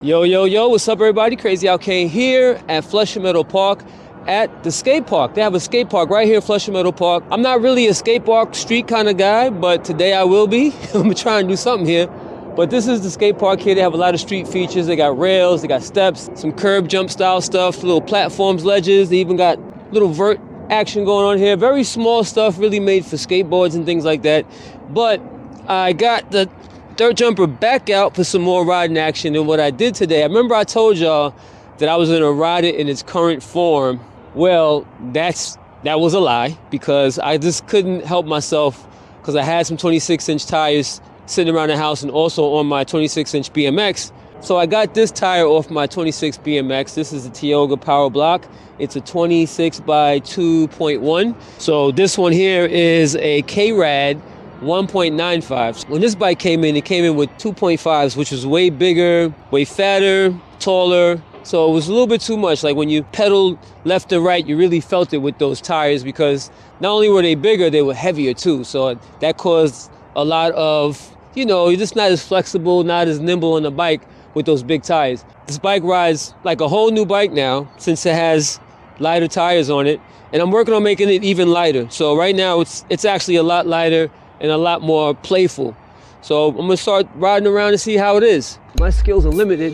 Yo, yo, yo, what's up everybody? Crazy Al Kane here at Flushing Meadow Park at the skate park. They have a skate park right here in Flushing Meadow Park. I'm not really a skate park street kind of guy, but today I will be. I'm gonna try and do something here. But this is the skate park here. They have a lot of street features. They got rails, they got steps, some curb jump style stuff, little platforms, ledges. They even got little vert action going on here. Very small stuff, really made for skateboards and things like that. But I got the dirt jumper back out for some more riding action. And what I did today, I remember I told y'all that I was gonna ride it in its current form. Well, that was a lie, because I just couldn't help myself, because I had some 26-inch tires sitting around the house and also on my 26-inch BMX. So I got this tire off my 26 BMX. This is a Tioga Power Block. It's a 26 by 2.1. So this one here is a K-Rad 1.95. When this bike came in, it came in with 2.5s, which was way bigger, way fatter, taller. So it was a little bit too much. Like when you pedal left and right, you really felt it with those tires, because not only were they bigger, they were heavier too. So that caused a lot of, you're just not as flexible, not as nimble on the bike with those big tires. This bike rides like a whole new bike now, since it has lighter tires on it. And I'm working on making it even lighter. So right now it's actually a lot lighter and a lot more playful. So I'm gonna start riding around and see how it is. My skills are limited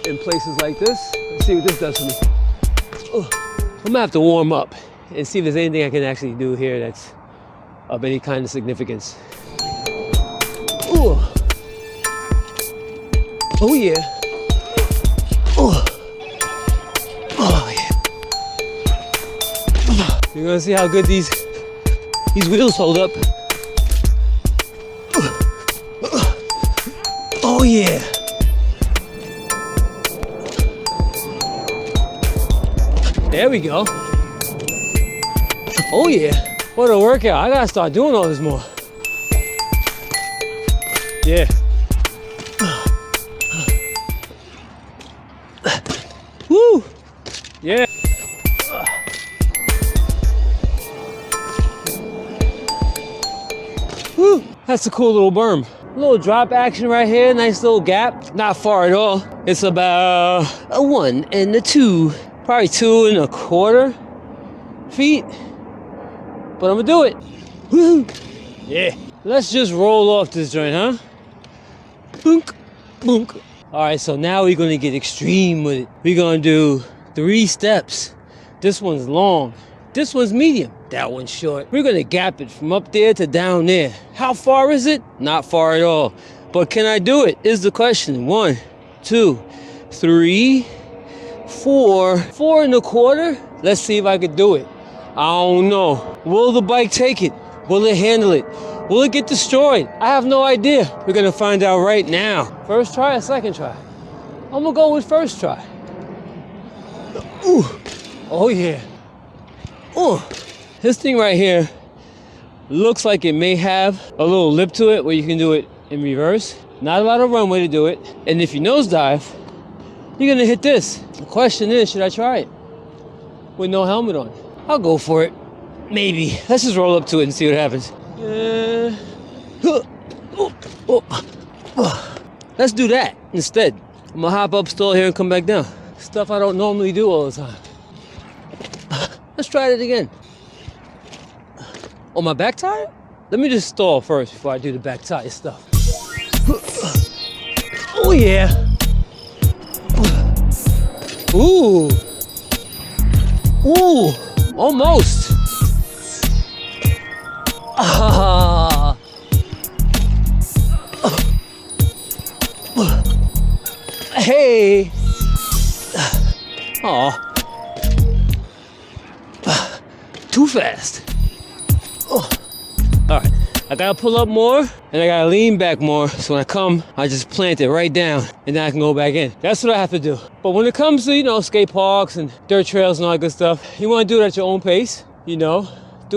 in places like this. Let's see what this does for me. I'm gonna have to warm up and see if there's anything I can actually do here that's of any kind of significance. Ooh. Oh yeah. Oh. Oh yeah. You're gonna see how good these wheels hold up. Oh yeah. There we go. Oh yeah. What a workout. I gotta start doing all this more. Yeah. Woo. Yeah. Woo. That's a cool little berm. A little drop action right here, nice little gap. Not far at all. It's about a 1 and a 2, probably 2.25 feet. But I'm gonna do it. Woo! Yeah. Let's just roll off this joint, huh? Boonk, boonk. All right, so now we're gonna get extreme with it. We're gonna do 3 steps. This one's long. This one's medium. That one's short. We're gonna gap it from up there to down there. How far is it? Not far at all. But can I do it? Is the question. 1, 2, 3, 4, 4.25. Let's see if I could do it. I don't know. Will the bike take it? Will it handle it? Will it get destroyed? I have no idea. We're gonna find out right now. First try or second try? I'm gonna go with first try. Ooh. Oh yeah. Ooh. This thing right here looks like it may have a little lip to it where you can do it in reverse. Not a lot of runway to do it. And if you nosedive, you're gonna hit this. The question is, should I try it with no helmet on? I'll go for it. Maybe. Let's just roll up to it and see what happens. Let's do that instead. I'm gonna hop up, stall here, and come back down. Stuff I don't normally do all the time. Let's try it again. On my back tire? Let me just stall first before I do the back tire stuff. Oh yeah. Ooh. Ooh. Almost. Ah. Hey. Aw. Too fast. Oh. All right, I gotta pull up more and I gotta lean back more. So when I come, I just plant it right down and then I can go back in. That's what I have to do. But when it comes to, skate parks and dirt trails and all that good stuff, you wanna do it at your own pace, Do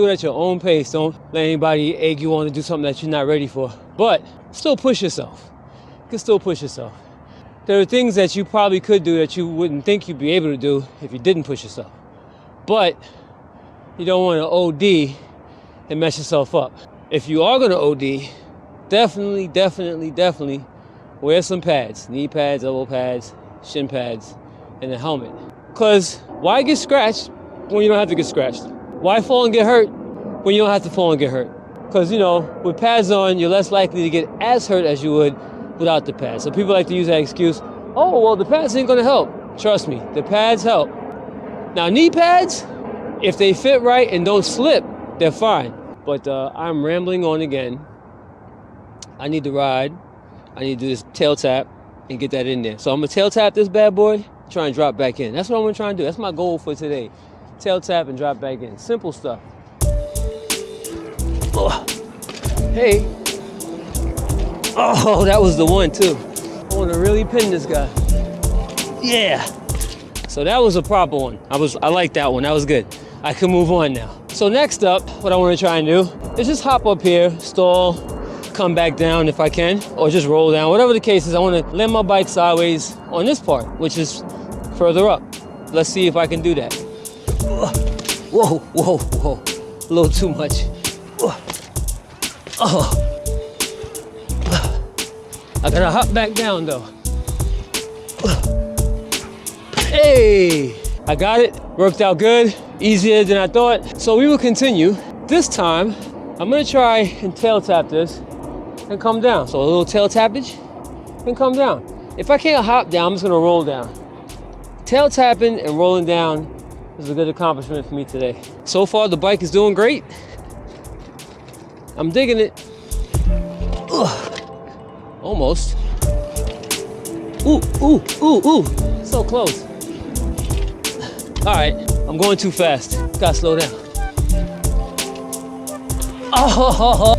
it at your own pace. Don't let anybody egg you on to do something that you're not ready for. But still push yourself. You can still push yourself. There are things that you probably could do that you wouldn't think you'd be able to do if you didn't push yourself. But you don't want to OD and mess yourself up. If you are going to OD, definitely wear some pads, knee pads, elbow pads, shin pads, and a helmet. Because why get scratched when you don't have to get scratched? Why fall and get hurt when you don't have to fall and get hurt? Because, you know, with pads on, you're less likely to get as hurt as you would without the pads. So people like to use that excuse, oh, well, the pads ain't going to help. Trust me, the pads help. Now, knee pads, if they fit right and don't slip, they're fine. But I'm rambling on again. I need to ride. I need to do this tail tap and get that in there. So I'm going to tail tap this bad boy, try and drop back in. That's what I'm going to try and do. That's my goal for today. Tail tap and drop back in. Simple stuff. Oh. Hey. Oh, that was the one too. I want to really pin this guy. Yeah. So that was a proper one. I like that one. That was good. I can move on now. So next up, what I want to try and do is just hop up here, stall, come back down if I can, or just roll down. Whatever the case is, I want to land my bike sideways on this part, which is further up. Let's see if I can do that. Whoa, whoa, whoa. A little too much. Oh. I gotta hop back down though. Hey, I got it. Worked out good. Easier than I thought. So we will continue. This time, I'm gonna try and tail tap this and come down. So a little tail tappage and come down. If I can't hop down, I'm just gonna roll down. Tail tapping and rolling down is a good accomplishment for me today. So far, the bike is doing great. I'm digging it. Ugh. Almost. Ooh, ooh, ooh, ooh. So close. All right, I'm going too fast. Gotta slow down. Oh,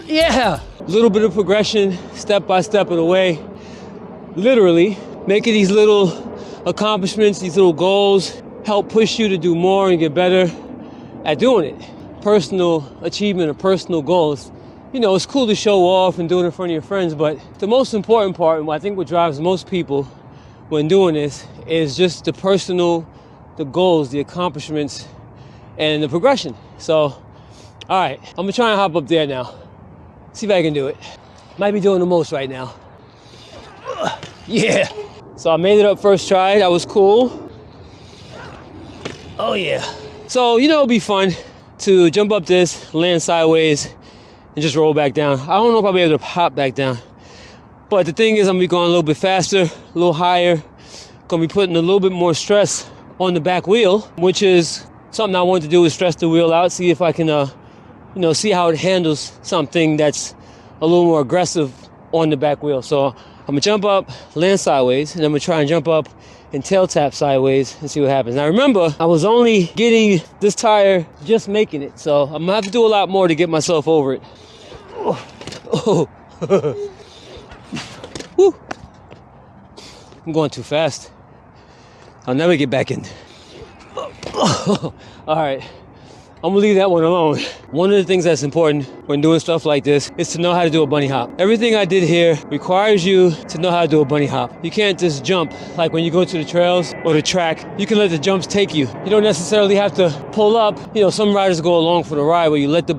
yeah. A little bit of progression, step by step of the way. Literally, making these little accomplishments, these little goals, help push you to do more and get better at doing it. Personal achievement or personal goals. You know, it's cool to show off and do it in front of your friends, but the most important part, and I think what drives most people when doing this, is just the goals, the accomplishments, and the progression. So, all right, I'm gonna try and hop up there now. See if I can do it. Might be doing the most right now. Yeah. So I made it up first try. That was cool. Oh yeah. So, you know, it'll be fun to jump up this, land sideways, and just roll back down. I don't know if I'll be able to hop back down. But the thing is, I'm gonna be going a little bit faster, a little higher. Gonna be putting a little bit more stress on the back wheel, which is something I want to do, is stress the wheel out, see if I can, see how it handles something that's a little more aggressive on the back wheel. So I'm gonna jump up, land sideways, and I'm gonna try and jump up and tail tap sideways and see what happens. Now remember, I was only getting this tire, just making it. So I'm gonna have to do a lot more to get myself over it. Oh. Woo. I'm going too fast. I'll never get back in. All right, I'm gonna leave that one alone. One of the things that's important when doing stuff like this is to know how to do a bunny hop. Everything I did here requires you to know how to do a bunny hop. You can't just jump. Like when you go to the trails or the track, you can let the jumps take you. You don't necessarily have to pull up. You know, some riders go along for the ride where you let the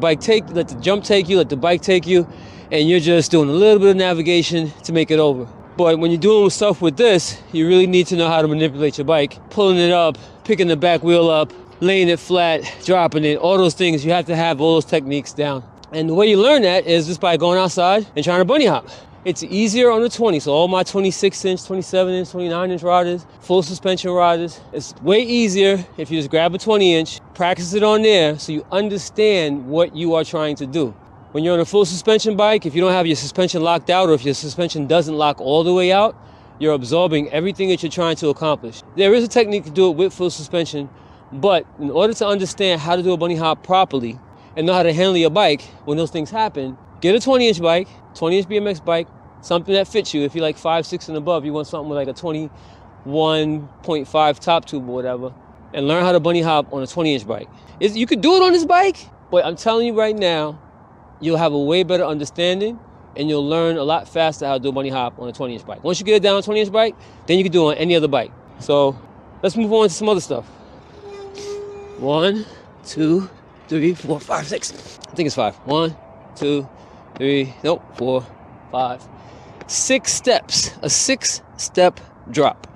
jump take you, let the bike take you, and you're just doing a little bit of navigation to make it over. But when you're doing stuff with this, you really need to know how to manipulate your bike. Pulling it up, picking the back wheel up, laying it flat, dropping it, all those things. You have to have all those techniques down. And the way you learn that is just by going outside and trying to bunny hop. It's easier on the 20. So all my 26-inch, 27-inch, 29-inch riders, full suspension riders, it's way easier if you just grab a 20-inch, practice it on there so you understand what you are trying to do. When you're on a full suspension bike, if you don't have your suspension locked out, or if your suspension doesn't lock all the way out, you're absorbing everything that you're trying to accomplish. There is a technique to do it with full suspension, but in order to understand how to do a bunny hop properly and know how to handle your bike when those things happen, get a 20-inch bike, 20-inch BMX bike, something that fits you. If you're like 5'6" and above, you want something with like a 21.5 top tube or whatever, and learn how to bunny hop on a 20-inch bike. You could do it on this bike, but I'm telling you right now, you'll have a way better understanding and you'll learn a lot faster how to do a bunny hop on a 20-inch bike. Once you get it down on a 20-inch bike, then you can do it on any other bike. So let's move on to some other stuff. 1, 2, 3, 4, 5, 6. I think it's 5. 1, 2, 3, nope, 4, 5. 6 steps, a 6-step drop.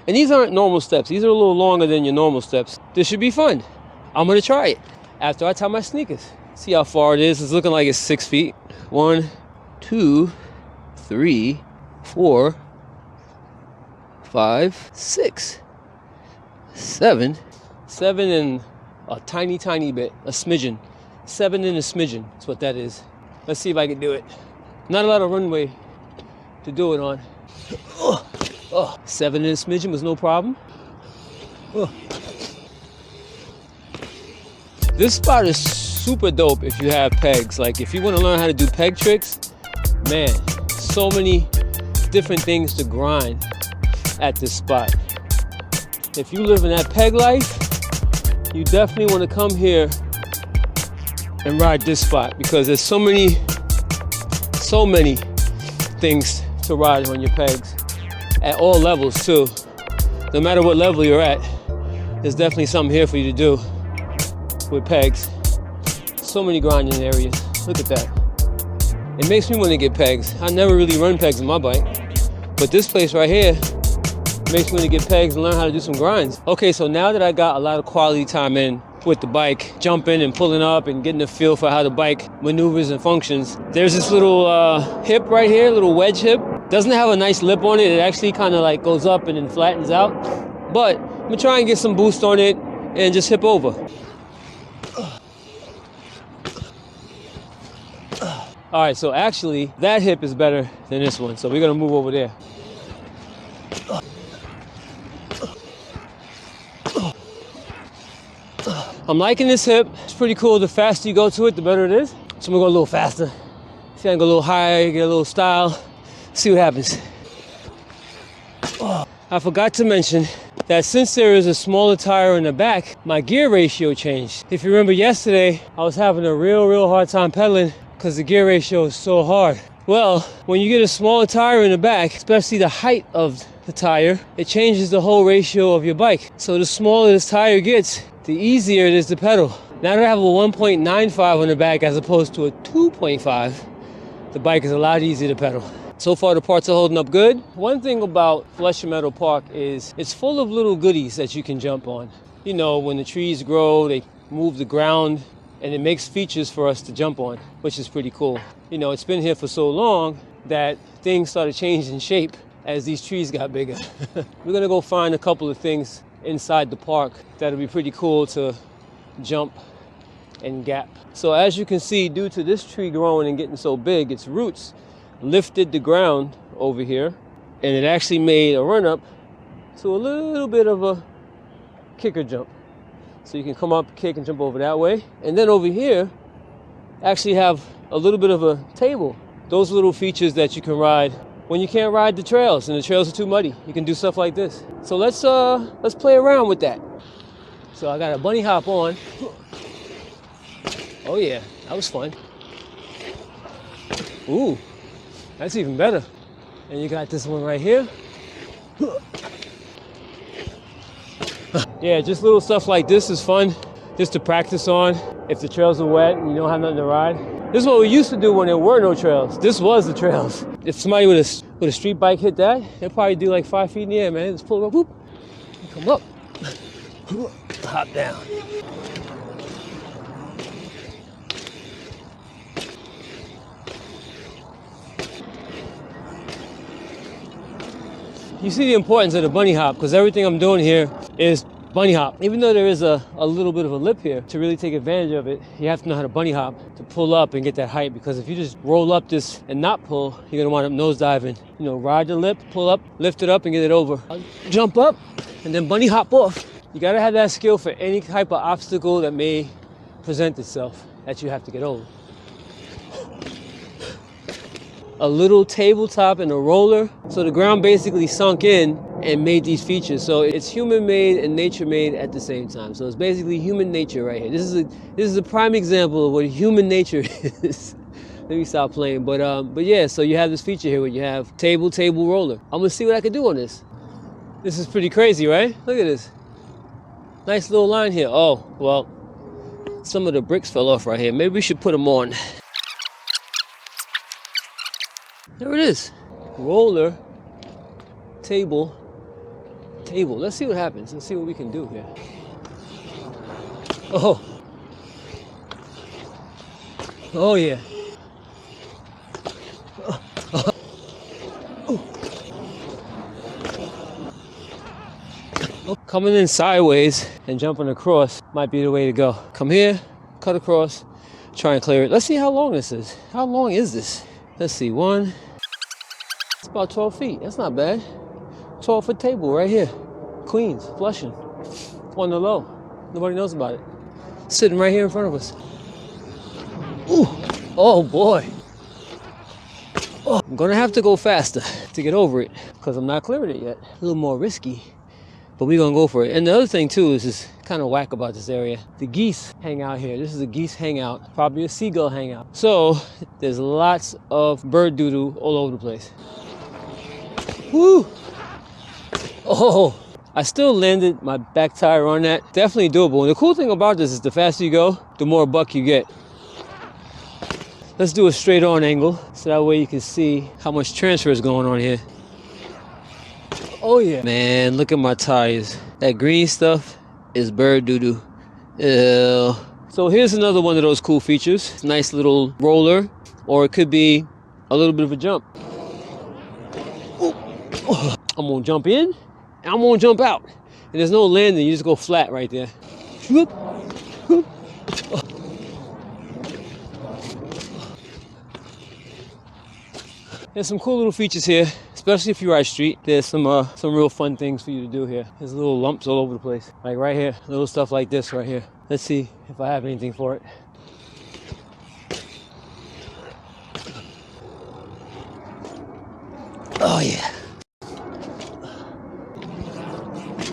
And these aren't normal steps. These are a little longer than your normal steps. This should be fun. I'm gonna try it after I tie my sneakers. See how far it is. It's looking like it's 6 feet. 1, 2, 3, 4, 5, 6, 7. 7 and a tiny, tiny bit, a smidgen. 7 and a smidgen, that's what that is. Let's see if I can do it. Not a lot of runway to do it on. 7 and a smidgen was no problem. This spot is super dope if you have pegs. Like if you want to learn how to do peg tricks, man, so many different things to grind at this spot. If you live in that peg life, you definitely want to come here and ride this spot because there's so many things to ride on your pegs at all levels too. No matter what level you're at, there's definitely something here for you to do with pegs. So many grinding areas. Look at that. It makes me want to get pegs. I never really run pegs on my bike, but this place right here makes me want to get pegs and learn how to do some grinds. Okay, so now that I got a lot of quality time in with the bike, jumping and pulling up and getting a feel for how the bike maneuvers and functions, there's this little hip right here, little wedge hip. Doesn't have a nice lip on it. It actually kind of like goes up and then flattens out. But I'm gonna try and get some boost on it and just hip over. All right, so actually that hip is better than this one. So we're gonna move over there. I'm liking this hip. It's pretty cool. The faster you go to it, the better it is. So I'm gonna go a little faster. See if I can go a little higher, get a little style. See what happens. I forgot to mention that since there is a smaller tire in the back, my gear ratio changed. If you remember yesterday, I was having a real hard time pedaling because the gear ratio is so hard. Well, when you get a smaller tire in the back, especially the height of the tire, it changes the whole ratio of your bike. So the smaller this tire gets, the easier it is to pedal. Now that I have a 1.95 on the back as opposed to a 2.5, the bike is a lot easier to pedal. So far the parts are holding up good. One thing about Flushing Meadow Park is it's full of little goodies that you can jump on. You know, when the trees grow, they move the ground and it makes features for us to jump on, which is pretty cool. You know, it's been here for so long that things started changing shape as these trees got bigger. We're gonna go find a couple of things inside the park that'll be pretty cool to jump and gap. So as you can see, due to this tree growing and getting so big, its roots lifted the ground over here, and it actually made a run up to a little bit of a kicker jump. So you can come up, kick, and jump over that way. And then over here, actually have a little bit of a table. Those little features that you can ride when you can't ride the trails and the trails are too muddy. You can do stuff like this. So let's play around with that. So I got a bunny hop on. Oh yeah, that was fun. Ooh, that's even better. And you got this one right here. Yeah, just little stuff like this is fun just to practice on if the trails are wet and you don't have nothing to ride. This is what we used to do when there were no trails. This was the trails. If somebody with a street bike hit that, they'd probably do like 5 feet in the air, man. Just pull it up, whoop, come up, hop down. You see the importance of the bunny hop because everything I'm doing here is bunny hop. Even though there is a little bit of a lip here, to really take advantage of it, you have to know how to bunny hop to pull up and get that height, because if you just roll up this and not pull, you're gonna wind up nose diving. You know, ride the lip, pull up, lift it up and get it over. Jump up and then bunny hop off. You gotta have that skill for any type of obstacle that may present itself that you have to get over. A little tabletop and a roller. So the ground basically sunk in and made these features. So it's human made and nature made at the same time. So it's basically human nature right here. This is a prime example of what human nature is. Let me stop playing. But yeah, so you have this feature here where you have table, roller. I'm gonna see what I can do on this. This is pretty crazy, right? Look at this. Nice little line here. Oh, well, Some of the bricks fell off right here. Maybe we should put them on. There it is. Roller, table. Let's see what happens. Let's see what we can do here. Oh. Oh yeah. Coming in sideways and jumping across might be the way to go. Come here, cut across, try and clear it. Let's see how long this is. How long is this? Let's see, it's about 12 feet. That's not bad. 12-foot table right here. Queens, Flushing, on the low. Nobody knows about it. Sitting right here in front of us. Ooh, oh boy. Oh, I'm gonna have to go faster to get over it because I'm not clearing it yet. A little more risky, but we're gonna go for it. And the other thing too is kind of whack about this area. The geese hang out here. This is a geese hangout, probably a seagull hangout. So there's lots of bird doo-doo all over the place. Woo! Oh, I still landed my back tire on that. Definitely doable. And the cool thing about this is the faster you go, the more buck you get. Let's do a straight on angle so that way you can see how much transfer is going on here. Oh yeah. Man, look at my tires. That green stuff is bird doo-doo. Ew. So here's another one of those cool features. Nice little roller, or it could be a little bit of a jump. Oh, I'm gonna jump in and I'm gonna jump out. And there's no landing, you just go flat right there. There's some cool little features here, especially if you ride street. There's some real fun things for you to do here. There's little lumps all over the place. Like right here, little stuff like this right here. Let's see if I have anything for it. Oh yeah.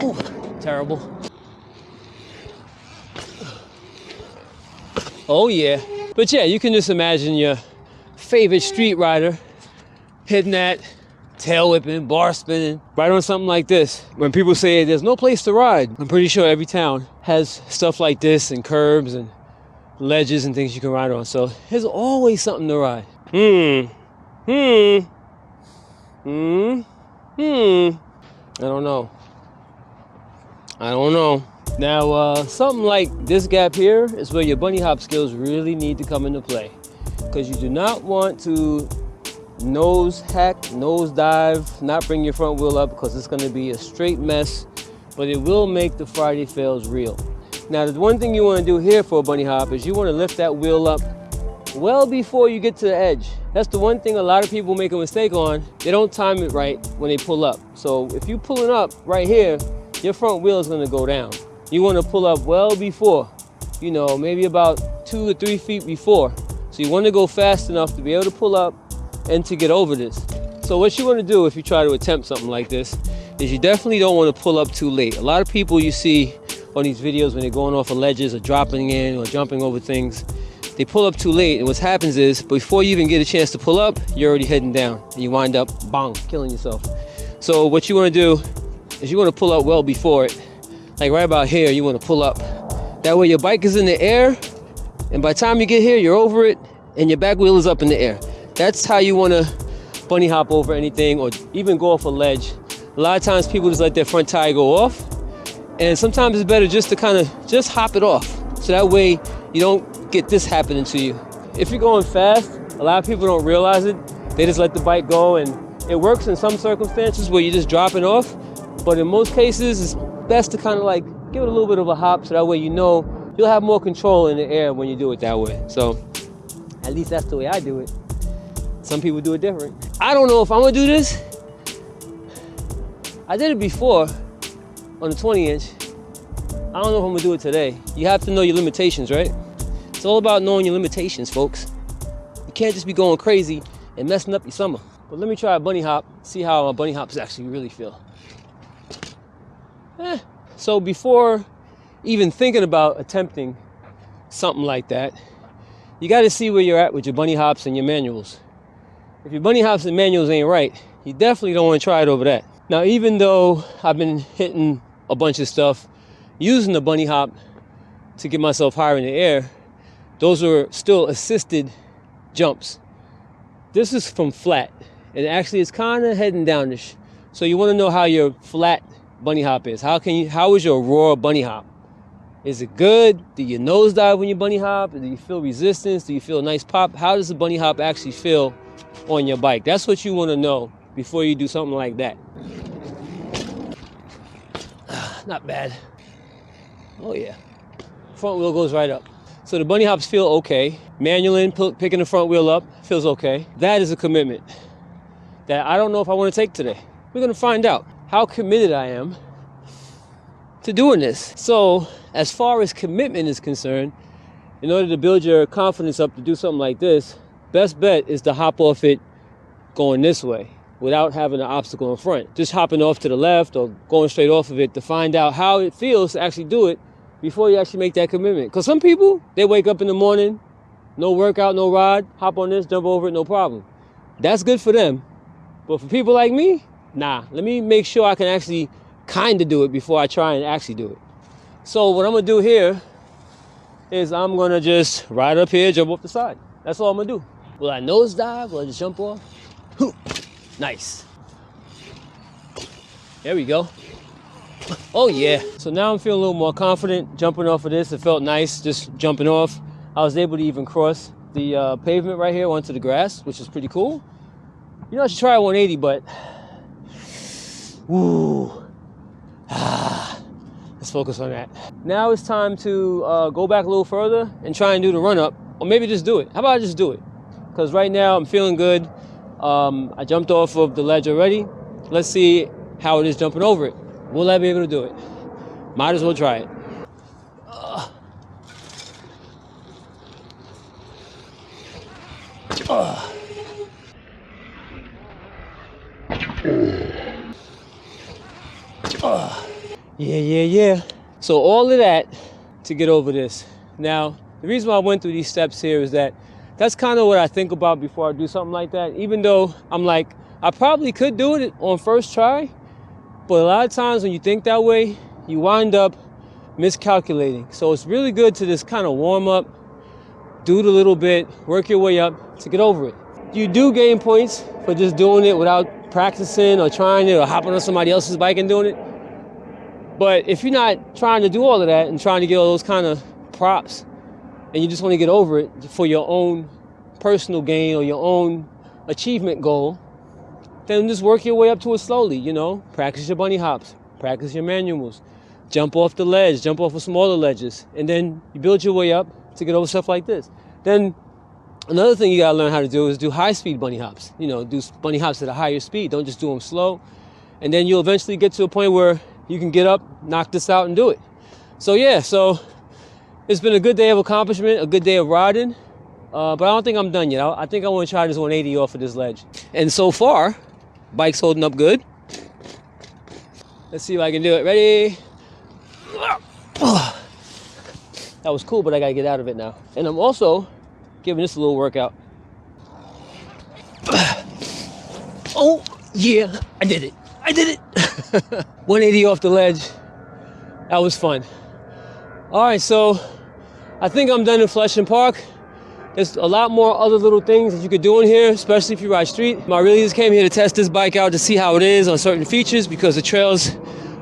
Ooh, terrible. Oh yeah. But yeah, you can just imagine your favorite street rider hitting that, tail whipping, bar spinning, right on something like this. When people say there's no place to ride, I'm pretty sure every town has stuff like this and curbs and ledges and things you can ride on. So there's always something to ride. I don't know. Now, something like this gap here is where your bunny hop skills really need to come into play, because you do not want to nose hack, nose dive, not bring your front wheel up, because it's going to be a straight mess, but it will make the Friday fails real. Now, the one thing you want to do here for a bunny hop is you want to lift that wheel up well before you get to the edge. That's the one thing a lot of people make a mistake on. They don't time it right when they pull up. So if you're pulling up right here, your front wheel is going to go down. You want to pull up well before, you know, maybe about 2 or 3 feet before. So you want to go fast enough to be able to pull up and to get over this. So what you want to do if you try to attempt something like this is you definitely don't want to pull up too late. A lot of people you see on these videos when they're going off of ledges or dropping in or jumping over things, they pull up too late, and what happens is before you even get a chance to pull up, you're already heading down and you wind up bang, killing yourself. So what you want to do is you want to pull up well before it. Like right about here, you want to pull up. That way your bike is in the air, and by the time you get here, you're over it and your back wheel is up in the air. That's how you want to bunny hop over anything or even go off a ledge. A lot of times people just let their front tire go off, and sometimes it's better just to kind of just hop it off. So that way you don't get this happening to you. If you're going fast, a lot of people don't realize it. They just let the bike go, and it works in some circumstances where you're just dropping off. But in most cases, it's best to kind of like give it a little bit of a hop, so that way you know you'll have more control in the air when you do it that way. So at least that's the way I do it. Some people do it different. I don't know if I'm gonna do this. I did it before on the 20-inch. I don't know if I'm gonna do it today. You have to know your limitations, right? It's all about knowing your limitations, folks. You can't just be going crazy and messing up your summer. But let me try a bunny hop, see how bunny hops actually really feel. So before even thinking about attempting something like that, you gotta see where you're at with your bunny hops and your manuals. If your bunny hops and manuals ain't right, you definitely don't want to try it over that. Now, even though I've been hitting a bunch of stuff using the bunny hop to get myself higher in the air, those are still assisted jumps. This is from flat, and actually it's kind of heading downish. So you want to know how your flat bunny hop is. How is your raw bunny hop? Is it good? Do you nosedive when you bunny hop? Do you feel resistance? Do you feel a nice pop? How does the bunny hop actually feel on your bike? That's what you want to know before you do something like that. Not bad. Oh yeah. Front wheel goes right up. So the bunny hops feel okay. Manualing, picking the front wheel up, feels okay. That is a commitment that I don't know if I want to take today. We're going to find out how committed I am to doing this. So as far as commitment is concerned, in order to build your confidence up to do something like this, best bet is to hop off it going this way without having an obstacle in front. Just hopping off to the left or going straight off of it to find out how it feels to actually do it before you actually make that commitment. Because some people, they wake up in the morning, no workout, no rod, hop on this, jump over it, no problem. That's good for them. But for people like me, nah, let me make sure I can actually kind of do it before I try and actually do it. So what I'm gonna do here is I'm gonna just ride up here, jump off the side. That's all I'm gonna do. Will I nosedive? Will I just jump off? Nice. There we go. Oh yeah. So now I'm feeling a little more confident jumping off of this. It felt nice just jumping off. I was able to even cross the pavement right here onto the grass, which is pretty cool. You know, I should try a 180, but ooh. Let's focus on that. Now it's time to go back a little further and try and do the run up, or maybe just do it. How about I just do it? Because right now I'm feeling good. I jumped off of the ledge already. Let's see how it is jumping over it. Will I be able to do it? Might as well try it. Yeah. So all of that to get over this. Now, the reason why I went through these steps here is that that's kind of what I think about before I do something like that. Even though I'm like, I probably could do it on first try, but a lot of times when you think that way, you wind up miscalculating. So it's really good to just kind of warm up, do it a little bit, work your way up to get over it. You do gain points for just doing it without practicing or trying it or hopping on somebody else's bike and doing it. But if you're not trying to do all of that and trying to get all those kind of props, and you just want to get over it for your own personal gain or your own achievement goal, then just work your way up to it slowly, you know. Practice your bunny hops, practice your manuals, jump off the ledge, jump off of smaller ledges, and then you build your way up to get over stuff like this. Then another thing you gotta learn how to do is do high-speed bunny hops. You know, do bunny hops at a higher speed. Don't just do them slow. And then you'll eventually get to a point where you can get up, knock this out, and do it. So yeah, so it's been a good day of accomplishment, a good day of riding, but I don't think I'm done yet. I think I want to try this 180 off of this ledge. And so far, bike's holding up good. Let's see if I can do it. Ready? That was cool, but I gotta get out of it now. And I'm also giving this a little workout. Oh yeah, I did it. 180 off the ledge. That was fun. All right, so I think I'm done in Flushing Park. There's a lot more other little things that you could do in here, especially if you ride street. I really just came here to test this bike out to see how it is on certain features because the trails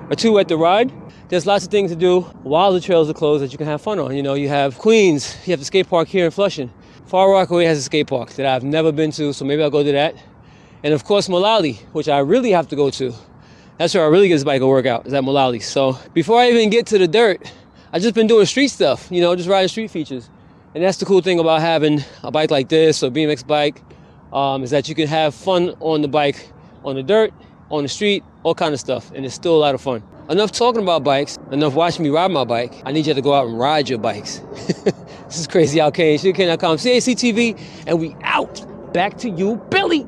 are too wet to ride. There's lots of things to do while the trails are closed that you can have fun on. You know, you have Queens, you have the skate park here in Flushing. Far Rockaway has a skate park that I've never been to, so maybe I'll go to that. And of course, Maloof, which I really have to go to. That's where I really get this bike a workout, is at Maloof. So before I even get to the dirt, I've just been doing street stuff, you know, just riding street features. And that's the cool thing about having a bike like this or BMX bike, is that you can have fun on the bike, on the dirt, on the street, all kind of stuff. And it's still a lot of fun. Enough talking about bikes, enough watching me ride my bike. I need you to go out and ride your bikes. This is Crazy Out Cayne, SugarCayne.com, CACTV, and we out. Back to you, Billy.